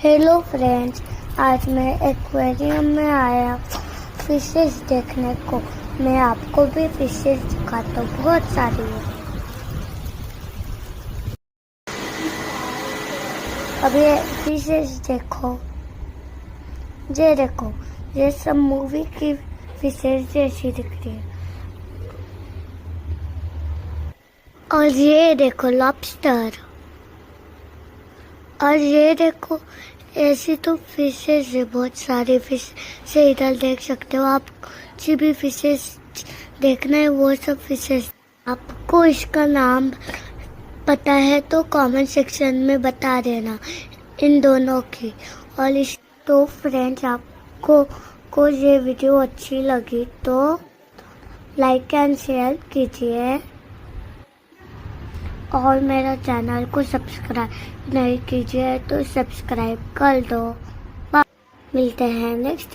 Hello friends, आज मैं aquarium में आया फिशेस देखने को। मैं आपको भी फिशेस दिखाता हूँ, बहुत सारी है। अब ये फिशेस देखो, ये देखो, ये सब मूवी की फिशेस जैसी दिख रही है। और ये देखो लॉबस्टर, और ये देखो ऐसी तो फिशेस है, बहुत सारी फिश से इधर देख सकते हो आप। जी भी फिशेस देखना है वो सब फिशेस। आपको इसका नाम पता है तो कमेंट सेक्शन में बता देना इन दोनों की। और इस तो फ्रेंड्स, आपको ये वीडियो अच्छी लगी तो लाइक एंड शेयर कीजिए और मेरा चैनल को सब्सक्राइब नहीं कीजिए तो सब्सक्राइब कर दो। मिलते हैं नेक्स्ट